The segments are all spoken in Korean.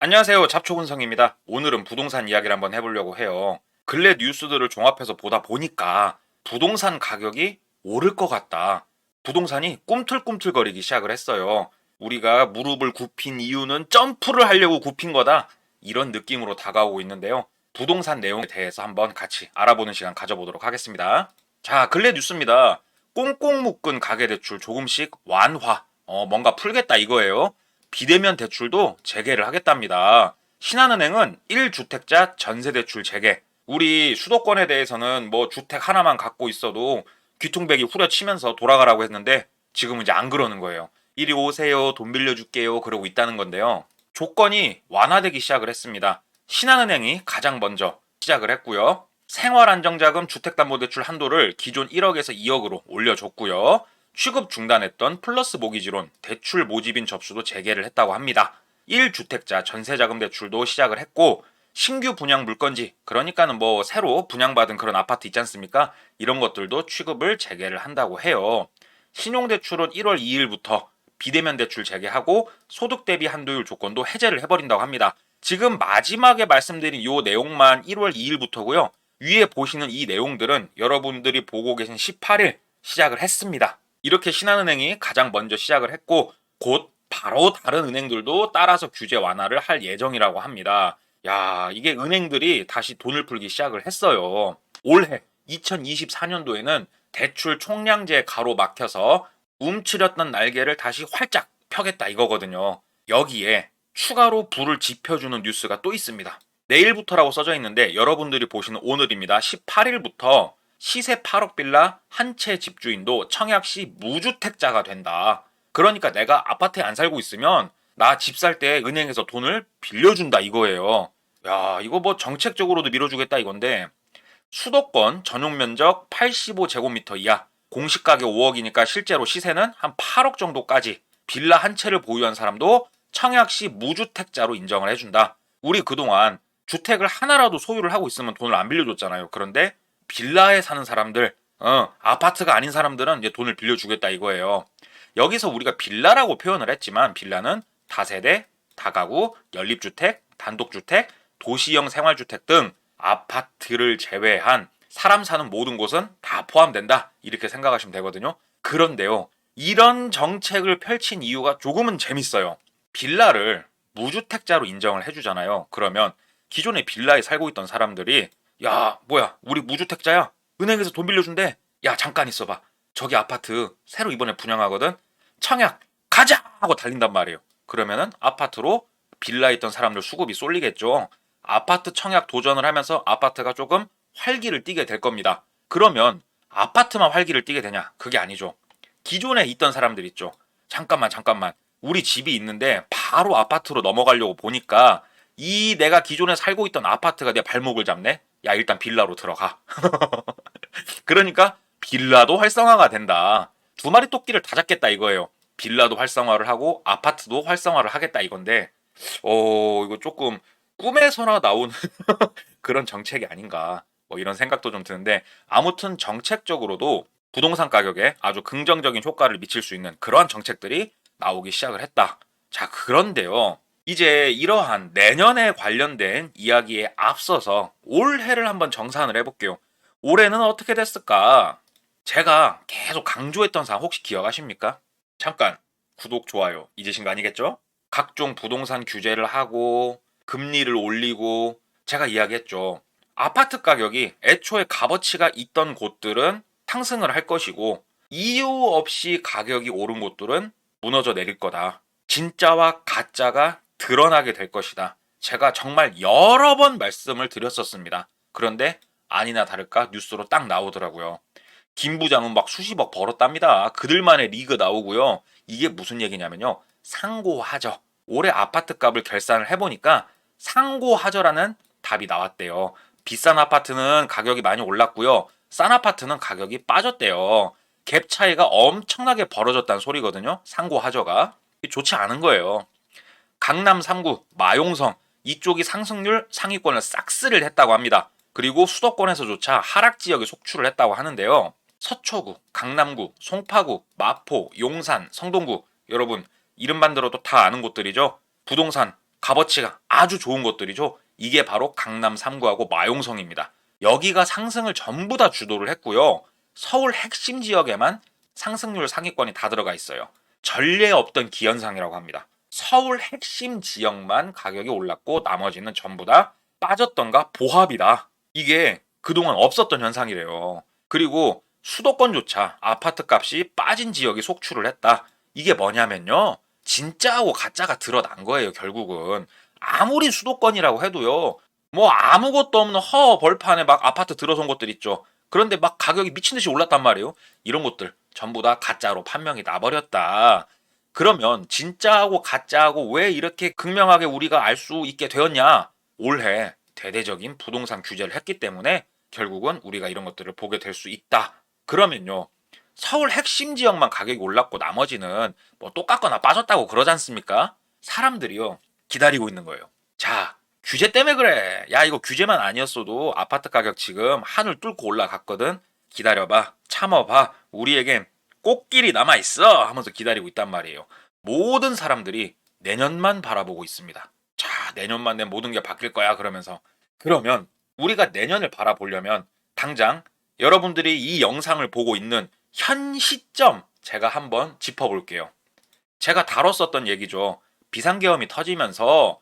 안녕하세요. 잡초근성입니다. 오늘은 부동산 이야기를 한번 해보려고 해요. 근래 뉴스들을 종합해서 보다 보니까 부동산 가격이 오를 것 같다. 부동산이 꿈틀꿈틀거리기 시작을 했어요. 우리가 무릎을 굽힌 이유는 점프를 하려고 굽힌 거다. 이런 느낌으로 다가오고 있는데요. 부동산 내용에 대해서 한번 같이 알아보는 시간 가져보도록 하겠습니다. 자, 근래 뉴스입니다. 꽁꽁 묶은 가계대출 조금씩 완화. 뭔가 풀겠다 이거예요. 비대면 대출도 재개를 하겠답니다. 신한은행은 1주택자 전세대출 재개. 우리 수도권에 대해서는 뭐 주택 하나만 갖고 있어도 귀퉁배기 후려치면서 돌아가라고 했는데 지금은 이제 안 그러는 거예요. 이리 오세요. 돈 빌려줄게요. 그러고 있다는 건데요. 조건이 완화되기 시작을 했습니다. 신한은행이 가장 먼저 시작을 했고요. 생활안정자금 주택담보대출 한도를 기존 1억에서 2억으로 올려줬고요. 취급 중단했던 플러스 모기지론 대출 모집인 접수도 재개를 했다고 합니다. 1주택자 전세자금 대출도 시작을 했고 신규 분양 물건지 그러니까는 뭐 새로 분양받은 그런 아파트 있지 않습니까? 이런 것들도 취급을 재개를 한다고 해요. 신용대출은 1월 2일부터 비대면 대출 재개하고 소득 대비 한도율 조건도 해제를 해버린다고 합니다. 지금 마지막에 말씀드린 이 내용만 1월 2일부터고요. 위에 보시는 이 내용들은 여러분들이 보고 계신 18일 시작을 했습니다. 이렇게 신한은행이 가장 먼저 시작을 했고 곧 바로 다른 은행들도 따라서 규제 완화를 할 예정이라고 합니다. 야, 이게 은행들이 다시 돈을 풀기 시작을 했어요. 올해 2024년도에는 대출 총량제 가로막혀서 움츠렸던 날개를 다시 활짝 펴겠다 이거거든요. 여기에 추가로 불을 지펴주는 뉴스가 또 있습니다. 내일부터라고 써져 있는데 여러분들이 보시는 오늘입니다. 18일부터 시세 8억 빌라 한 채 집주인도 청약시 무주택자가 된다. 그러니까 내가 아파트에 안 살고 있으면 나 집 살 때 은행에서 돈을 빌려준다 이거예요. 야, 이거 뭐 정책적으로도 밀어주겠다 이건데 수도권 전용 면적 85제곱미터 이하 공시 가격 5억이니까 실제로 시세는 한 8억 정도까지 빌라 한 채를 보유한 사람도 청약시 무주택자로 인정을 해준다. 우리 그동안 주택을 하나라도 소유를 하고 있으면 돈을 안 빌려줬잖아요. 그런데 빌라에 사는 사람들, 아파트가 아닌 사람들은 이제 돈을 빌려주겠다 이거예요. 여기서 우리가 빌라라고 표현을 했지만 빌라는 다세대, 다가구, 연립주택, 단독주택, 도시형 생활주택 등 아파트를 제외한 사람 사는 모든 곳은 다 포함된다. 이렇게 생각하시면 되거든요. 그런데요. 이런 정책을 펼친 이유가 조금은 재밌어요. 빌라를 무주택자로 인정을 해주잖아요. 그러면 기존에 빌라에 살고 있던 사람들이 야, 뭐야, 우리 무주택자야. 은행에서 돈 빌려준대. 야, 잠깐 있어봐. 저기 아파트 새로 이번에 분양하거든. 청약 가자 하고 달린단 말이에요. 그러면은 아파트로 빌라에 있던 사람들 수급이 쏠리겠죠. 아파트 청약 도전을 하면서 아파트가 조금 활기를 띠게 될 겁니다. 그러면 아파트만 활기를 띠게 되냐? 그게 아니죠. 기존에 있던 사람들 있죠. 잠깐만. 우리 집이 있는데 바로 아파트로 넘어가려고 보니까 이 내가 기존에 살고 있던 아파트가 내 발목을 잡네? 야, 일단 빌라로 들어가. 그러니까 빌라도 활성화가 된다. 두 마리 토끼를 다 잡겠다 이거예요. 빌라도 활성화를 하고 아파트도 활성화를 하겠다 이건데 이거 조금 꿈에서나 나오는 그런 정책이 아닌가 뭐 이런 생각도 좀 드는데 아무튼 정책적으로도 부동산 가격에 아주 긍정적인 효과를 미칠 수 있는 그러한 정책들이 나오기 시작을 했다. 자, 그런데요. 이제 이러한 내년에 관련된 이야기에 앞서서 올해를 한번 정산을 해볼게요. 올해는 어떻게 됐을까? 제가 계속 강조했던 사항 혹시 기억하십니까? 잠깐 구독, 좋아요 잊으신 거 아니겠죠? 각종 부동산 규제를 하고 금리를 올리고 제가 이야기했죠. 아파트 가격이 애초에 값어치가 있던 곳들은 상승을 할 것이고 이유 없이 가격이 오른 곳들은 무너져 내릴 거다. 진짜와 가짜가 드러나게 될 것이다. 제가 정말 여러 번 말씀을 드렸었습니다. 그런데 아니나 다를까 뉴스로 딱 나오더라고요. 김 부장은 막 수십억 벌었답니다. 그들만의 리그 나오고요. 이게 무슨 얘기냐면요. 상고하저. 올해 아파트 값을 결산을 해보니까 상고하저라는 답이 나왔대요. 비싼 아파트는 가격이 많이 올랐고요. 싼 아파트는 가격이 빠졌대요. 갭 차이가 엄청나게 벌어졌다는 소리거든요. 상고하저가. 좋지 않은 거예요. 강남 3구, 마용성 이쪽이 상승률 상위권을 싹쓸이를 했다고 합니다. 그리고 수도권에서조차 하락 지역에 속출을 했다고 하는데요. 서초구, 강남구, 송파구, 마포, 용산, 성동구 여러분 이름만 들어도 다 아는 곳들이죠. 부동산 값어치가 아주 좋은 것들이죠. 이게 바로 강남 3구하고 마용성입니다. 여기가 상승을 전부 다 주도를 했고요. 서울 핵심 지역에만 상승률 상위권이 다 들어가 있어요. 전례 없던 기현상이라고 합니다. 서울 핵심 지역만 가격이 올랐고 나머지는 전부 다 빠졌던가 보합이다. 이게 그동안 없었던 현상이래요. 그리고 수도권조차 아파트 값이 빠진 지역이 속출을 했다. 이게 뭐냐면요. 진짜하고 가짜가 드러난 거예요, 결국은. 아무리 수도권이라고 해도요. 뭐 아무것도 없는 허 벌판에 막 아파트 들어선 것들 있죠. 그런데 막 가격이 미친 듯이 올랐단 말이에요. 이런 것들 전부 다 가짜로 판명이 나버렸다. 그러면 진짜하고 가짜하고 왜 이렇게 극명하게 우리가 알 수 있게 되었냐? 올해 대대적인 부동산 규제를 했기 때문에 결국은 우리가 이런 것들을 보게 될 수 있다. 그러면요. 서울 핵심 지역만 가격이 올랐고 나머지는 뭐 똑같거나 빠졌다고 그러지 않습니까? 사람들이요. 기다리고 있는 거예요. 자, 규제 때문에 그래. 야, 이거 규제만 아니었어도 아파트 가격 지금 하늘 뚫고 올라갔거든. 기다려봐. 참아봐. 우리에겐 꽃길이 남아있어. 하면서 기다리고 있단 말이에요. 모든 사람들이 내년만 바라보고 있습니다. 자, 내년만 내 모든 게 바뀔 거야. 그러면서. 그러면 우리가 내년을 바라보려면 당장 여러분들이 이 영상을 보고 있는 현 시점 제가 한번 짚어볼게요. 제가 다뤘었던 얘기죠. 비상계엄이 터지면서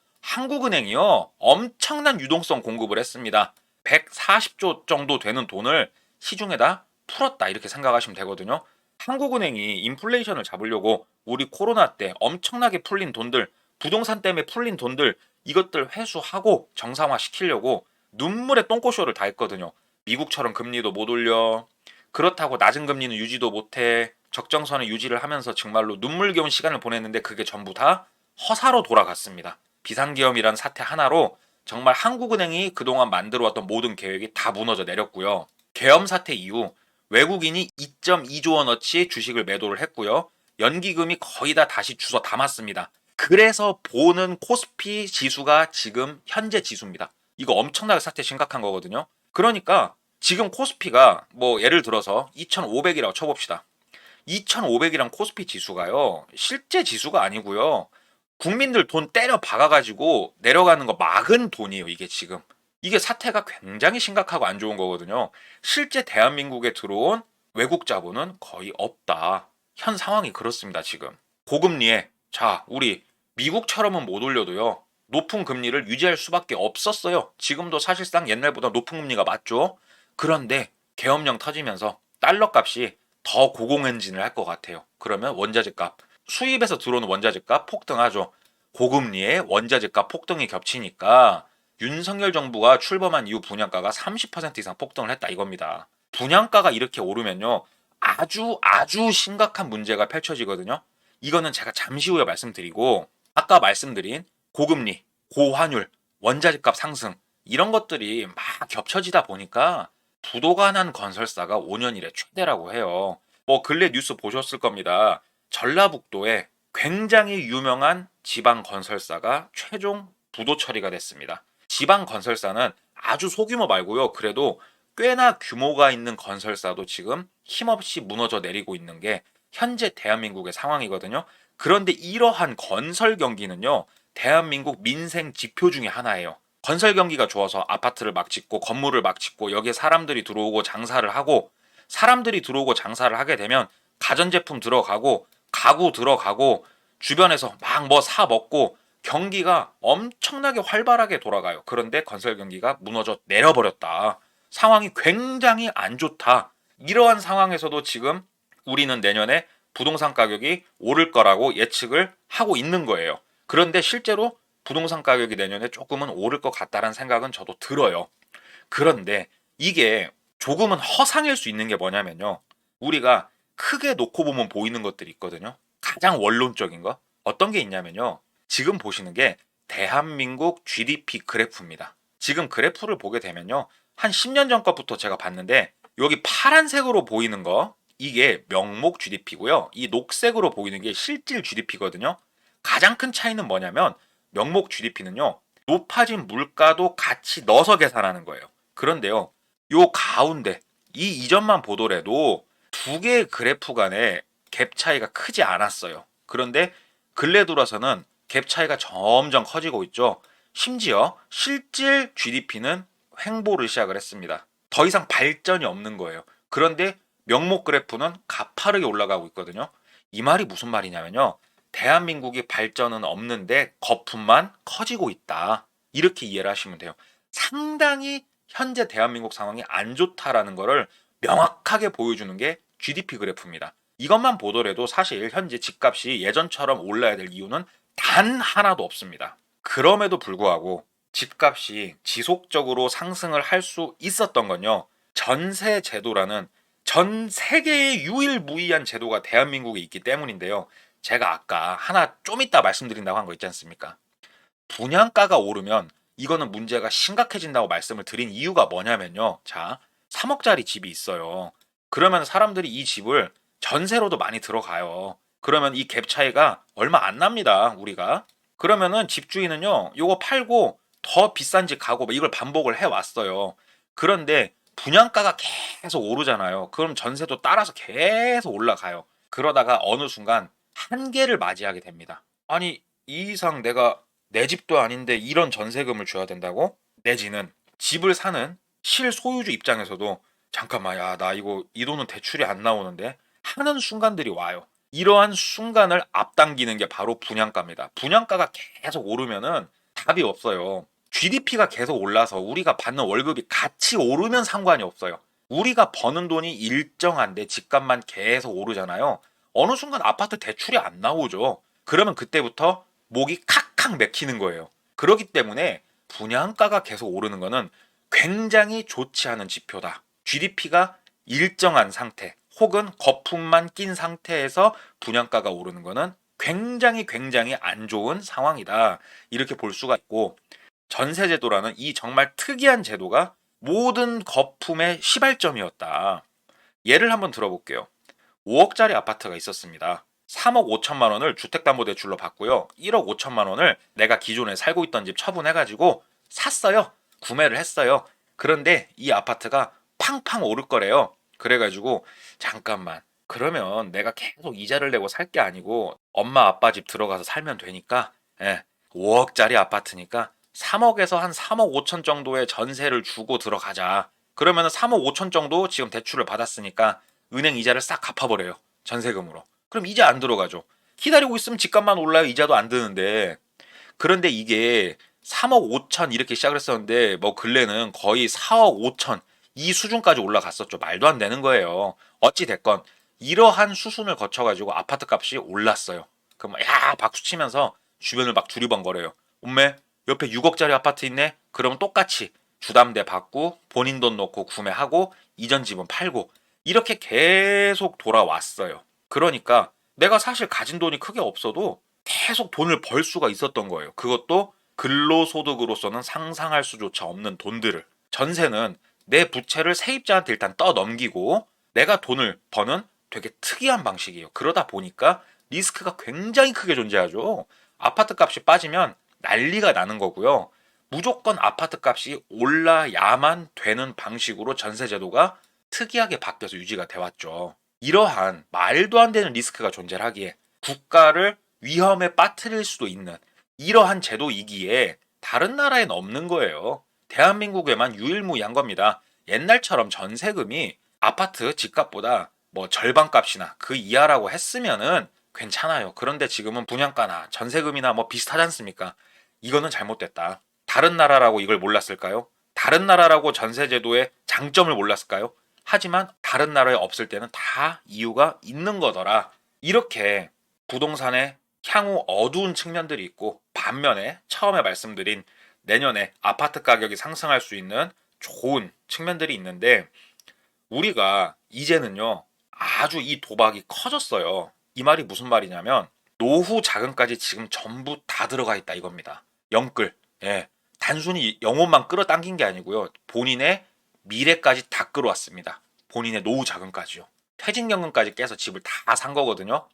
한국은행이요. 엄청난 유동성 공급을 했습니다. 140조 정도 되는 돈을 시중에다 풀었다 이렇게 생각하시면 되거든요. 한국은행이 인플레이션을 잡으려고 우리 코로나 때 엄청나게 풀린 돈들, 부동산 때문에 풀린 돈들 이것들 회수하고 정상화 시키려고 눈물의 똥꼬쇼를 다 했거든요. 미국처럼 금리도 못 올려. 그렇다고 낮은 금리는 유지도 못해. 적정선을 유지를 하면서 정말로 눈물겨운 시간을 보냈는데 그게 전부 다 허사로 돌아갔습니다. 비상계엄이란 사태 하나로 정말 한국은행이 그동안 만들어왔던 모든 계획이 다 무너져 내렸고요. 계엄 사태 이후 외국인이 2.2조 원어치 주식을 매도를 했고요. 연기금이 거의 다 다시 주워 담았습니다. 그래서 보는 코스피 지수가 지금 현재 지수입니다. 이거 엄청나게 사태 심각한 거거든요. 그러니까 지금 코스피가 뭐 예를 들어서 2,500이라고 쳐봅시다. 2,500이란 코스피 지수가요. 실제 지수가 아니고요. 국민들 돈 때려 박아가지고 내려가는 거 막은 돈이에요. 이게 지금. 이게 사태가 굉장히 심각하고 안 좋은 거거든요. 실제 대한민국에 들어온 외국 자본은 거의 없다. 현 상황이 그렇습니다. 지금. 고금리에 자 우리 미국처럼은 못 올려도요. 높은 금리를 유지할 수밖에 없었어요. 지금도 사실상 옛날보다 높은 금리가 맞죠. 그런데 계엄령 터지면서 달러 값이 더 고공행진을 할 것 같아요. 그러면 원자재 값, 수입에서 들어오는 원자재 값 폭등하죠. 고금리에 원자재 값 폭등이 겹치니까 윤석열 정부가 출범한 이후 분양가가 30% 이상 폭등을 했다 이겁니다. 분양가가 이렇게 오르면요. 아주 심각한 문제가 펼쳐지거든요. 이거는 제가 잠시 후에 말씀드리고 아까 말씀드린 고금리, 고환율, 원자재 값 상승 이런 것들이 막 겹쳐지다 보니까 부도가 난 건설사가 5년 이래 최대라고 해요. 뭐 근래 뉴스 보셨을 겁니다. 전라북도에 굉장히 유명한 지방 건설사가 최종 부도 처리가 됐습니다. 지방 건설사는 아주 소규모 말고요. 그래도 꽤나 규모가 있는 건설사도 지금 힘없이 무너져 내리고 있는 게 현재 대한민국의 상황이거든요. 그런데 이러한 건설 경기는요. 대한민국 민생 지표 중에 하나예요. 건설 경기가 좋아서 아파트를 막 짓고 건물을 막 짓고 여기에 사람들이 들어오고 장사를 하고 사람들이 들어오고 장사를 하게 되면 가전제품 들어가고 가구 들어가고 주변에서 막 뭐 사 먹고 경기가 엄청나게 활발하게 돌아가요. 그런데 건설 경기가 무너져 내려버렸다. 상황이 굉장히 안 좋다. 이러한 상황에서도 지금 우리는 내년에 부동산 가격이 오를 거라고 예측을 하고 있는 거예요. 그런데 실제로 부동산 가격이 내년에 조금은 오를 것 같다는 생각은 저도 들어요. 그런데 이게 조금은 허상일 수 있는 게 뭐냐면요. 우리가 크게 놓고 보면 보이는 것들이 있거든요. 가장 원론적인 거. 어떤 게 있냐면요. 지금 보시는 게 대한민국 GDP 그래프입니다. 지금 그래프를 보게 되면요. 한 10년 전 것부터 제가 봤는데 여기 파란색으로 보이는 거 이게 명목 GDP고요. 이 녹색으로 보이는 게 실질 GDP거든요. 가장 큰 차이는 뭐냐면 명목 GDP는요. 높아진 물가도 같이 넣어서 계산하는 거예요. 그런데요. 요 가운데 이 이점만 보더라도 두 개의 그래프 간의 갭 차이가 크지 않았어요. 그런데 근래 들어서는 갭 차이가 점점 커지고 있죠. 심지어 실질 GDP는 횡보를 시작을 했습니다. 더 이상 발전이 없는 거예요. 그런데 명목 그래프는 가파르게 올라가고 있거든요. 이 말이 무슨 말이냐면요. 대한민국이 발전은 없는데 거품만 커지고 있다. 이렇게 이해를 하시면 돼요. 상당히 현재 대한민국 상황이 안 좋다라는 거를 명확하게 보여주는 게 GDP 그래프입니다. 이것만 보더라도 사실 현재 집값이 예전처럼 올라야 될 이유는 단 하나도 없습니다. 그럼에도 불구하고 집값이 지속적으로 상승을 할 수 있었던 건요. 전세 제도라는 전 세계의 유일무이한 제도가 대한민국에 있기 때문인데요. 제가 아까 하나 좀 이따 말씀드린다고 한 거 있지 않습니까? 분양가가 오르면 이거는 문제가 심각해진다고 말씀을 드린 이유가 뭐냐면요. 자, 3억짜리 집이 있어요. 그러면 사람들이 이 집을 전세로도 많이 들어가요. 그러면 이 갭 차이가 얼마 안 납니다. 우리가. 그러면은 집주인은요. 요거 팔고 더 비싼 집 가고 뭐 이걸 반복을 해 왔어요. 그런데 분양가가 계속 오르잖아요. 그럼 전세도 따라서 계속 올라가요. 그러다가 어느 순간 한계를 맞이하게 됩니다. 아니, 이 이상 내가 내 집도 아닌데 이런 전세금을 줘야 된다고? 내지는 집을 사는 실소유주 입장에서도 잠깐만, 야, 나 이거 이 돈은 대출이 안 나오는데 하는 순간들이 와요. 이러한 순간을 앞당기는 게 바로 분양가입니다. 분양가가 계속 오르면은 답이 없어요. GDP가 계속 올라서 우리가 받는 월급이 같이 오르면 상관이 없어요. 우리가 버는 돈이 일정한데 집값만 계속 오르잖아요. 어느 순간 아파트 대출이 안 나오죠. 그러면 그때부터 목이 칵칵 맥히는 거예요. 그렇기 때문에 분양가가 계속 오르는 거는 굉장히 좋지 않은 지표다. GDP가 일정한 상태 혹은 거품만 낀 상태에서 분양가가 오르는 거는 굉장히 안 좋은 상황이다. 이렇게 볼 수가 있고, 전세제도라는 이 정말 특이한 제도가 모든 거품의 시발점이었다. 예를 한번 들어볼게요. 5억짜리 아파트가 있었습니다. 3억 5천만 원을 주택담보대출로 받고요. 1억 5천만 원을 내가 기존에 살고 있던 집 처분해가지고 샀어요. 구매를 했어요. 그런데 이 아파트가 팡팡 오를 거래요. 그래가지고 잠깐만. 그러면 내가 계속 이자를 내고 살 게 아니고 엄마 아빠 집 들어가서 살면 되니까 5억짜리 아파트니까 3억에서 한 3억 5천 정도의 전세를 주고 들어가자. 그러면 3억 5천 정도 지금 대출을 받았으니까 은행 이자를 싹 갚아버려요. 전세금으로. 그럼 이자 안 들어가죠. 기다리고 있으면 집값만 올라요. 이자도 안 드는데. 그런데 이게 3억 5천 이렇게 시작을 했었는데 뭐 근래는 거의 4억 5천 이 수준까지 올라갔었죠. 말도 안 되는 거예요. 어찌 됐건 이러한 수순을 거쳐가지고 아파트 값이 올랐어요. 그럼 야 박수 치면서 주변을 막 두리번거려요. 엄매 옆에 6억짜리 아파트 있네. 그러면 똑같이 주담대 받고 본인 돈 넣고 구매하고 이전 집은 팔고 이렇게 계속 돌아왔어요. 그러니까 내가 사실 가진 돈이 크게 없어도 계속 돈을 벌 수가 있었던 거예요. 그것도 근로소득으로서는 상상할 수조차 없는 돈들을. 전세는 내 부채를 세입자한테 일단 떠넘기고 내가 돈을 버는 되게 특이한 방식이에요. 그러다 보니까 리스크가 굉장히 크게 존재하죠. 아파트 값이 빠지면 난리가 나는 거고요. 무조건 아파트 값이 올라야만 되는 방식으로 전세제도가 특이하게 바뀌어서 유지가 돼 왔죠. 이러한 말도 안 되는 리스크가 존재하기에 국가를 위험에 빠뜨릴 수도 있는 이러한 제도이기에 다른 나라엔 없는 거예요. 대한민국에만 유일무이한 겁니다. 옛날처럼 전세금이 아파트 집값보다 뭐 절반값이나 그 이하라고 했으면은 괜찮아요. 그런데 지금은 분양가나 전세금이나 뭐 비슷하지 않습니까? 이거는 잘못됐다. 다른 나라라고 이걸 몰랐을까요? 다른 나라라고 전세제도의 장점을 몰랐을까요? 하지만 다른 나라에 없을 때는 다 이유가 있는 거더라. 이렇게 부동산의 향후 어두운 측면들이 있고, 반면에 처음에 말씀드린 내년에 아파트 가격이 상승할 수 있는 좋은 측면들이 있는데, 우리가 이제는요 아주 이 도박이 커졌어요. 이 말이 무슨 말이냐면 노후 자금까지 지금 전부 다 들어가 있다 이겁니다. 영끌. 예. 단순히 영혼만 끌어당긴 게 아니고요. 본인의 미래까지 다 끌어왔습니다. 본인의 노후 자금까지요. 퇴직연금까지 깨서 집을 다 산 거거든요.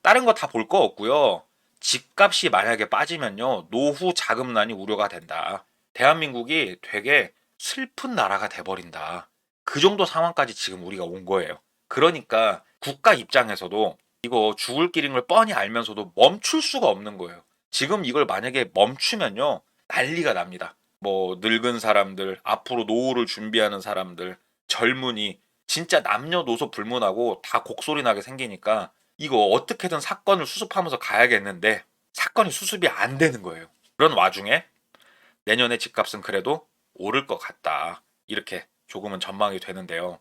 다른 거 다 볼 거 없고요. 집값이 만약에 빠지면요. 노후 자금난이 우려가 된다. 대한민국이 되게 슬픈 나라가 돼버린다. 그 정도 상황까지 지금 우리가 온 거예요. 그러니까 국가 입장에서도 이거 죽을 길인 걸 뻔히 알면서도 멈출 수가 없는 거예요. 지금 이걸 만약에 멈추면요, 난리가 납니다. 뭐 늙은 사람들, 앞으로 노후를 준비하는 사람들, 젊은이, 진짜 남녀노소 불문하고 다 곡소리 나게 생기니까 이거 어떻게든 사건을 수습하면서 가야겠는데 사건이 수습이 안 되는 거예요. 그런 와중에 내년에 집값은 그래도 오를 것 같다, 이렇게 조금은 전망이 되는데요.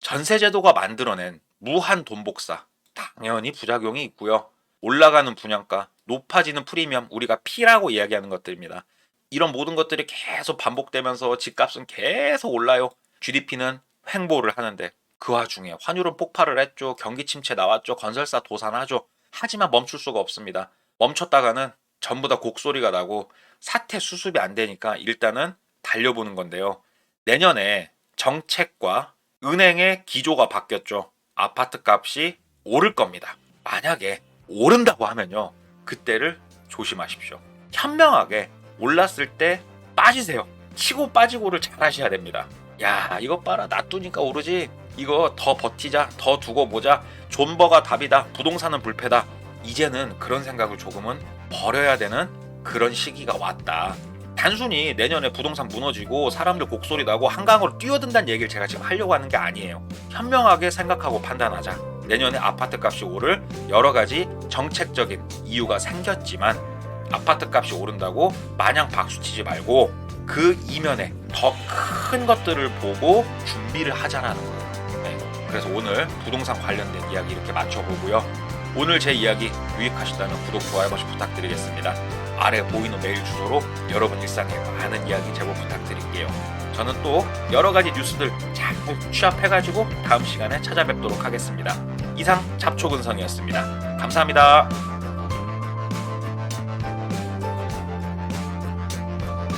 전세제도가 만들어낸 무한 돈복사, 당연히 부작용이 있고요. 올라가는 분양가, 높아지는 프리미엄, 우리가 P라고 이야기하는 것들입니다. 이런 모든 것들이 계속 반복되면서 집값은 계속 올라요. GDP는 횡보를 하는데 그 와중에 환율은 폭발을 했죠. 경기 침체 나왔죠. 건설사 도산하죠. 하지만 멈출 수가 없습니다. 멈췄다가는 전부 다 곡소리가 나고 사태 수습이 안 되니까 일단은 달려보는 건데요. 내년에 정책과 은행의 기조가 바뀌었죠. 아파트 값이 오를 겁니다. 만약에 오른다고 하면요, 그때를 조심하십시오. 현명하게 올랐을 때 빠지세요. 치고 빠지고를 잘 하셔야 됩니다. 야, 이거 봐라, 놔두니까 오르지. 이거 더 버티자, 더 두고 보자. 존버가 답이다. 부동산은 불패다. 이제는 그런 생각을 조금은 버려야 되는 그런 시기가 왔다. 단순히 내년에 부동산 무너지고 사람들 곡소리 나고 한강으로 뛰어든다는 얘기를 제가 지금 하려고 하는 게 아니에요. 현명하게 생각하고 판단하자. 내년에 아파트 값이 오를 여러 가지 정책적인 이유가 생겼지만 아파트 값이 오른다고 마냥 박수치지 말고 그 이면에 더 큰 것들을 보고 준비를 하자라는 거예요. 네, 그래서 오늘 부동산 관련된 이야기 이렇게 맞춰보고요. 오늘 제 이야기 유익하셨다면 구독, 좋아요 한 번씩 부탁드리겠습니다. 아래 보이는 메일 주소로 여러분 일상에 많은 이야기 제보 부탁드릴게요. 저는 또 여러 가지 뉴스들 잘 취합해가지고 다음 시간에 찾아뵙도록 하겠습니다. 이상 잡초근성이었습니다. 감사합니다.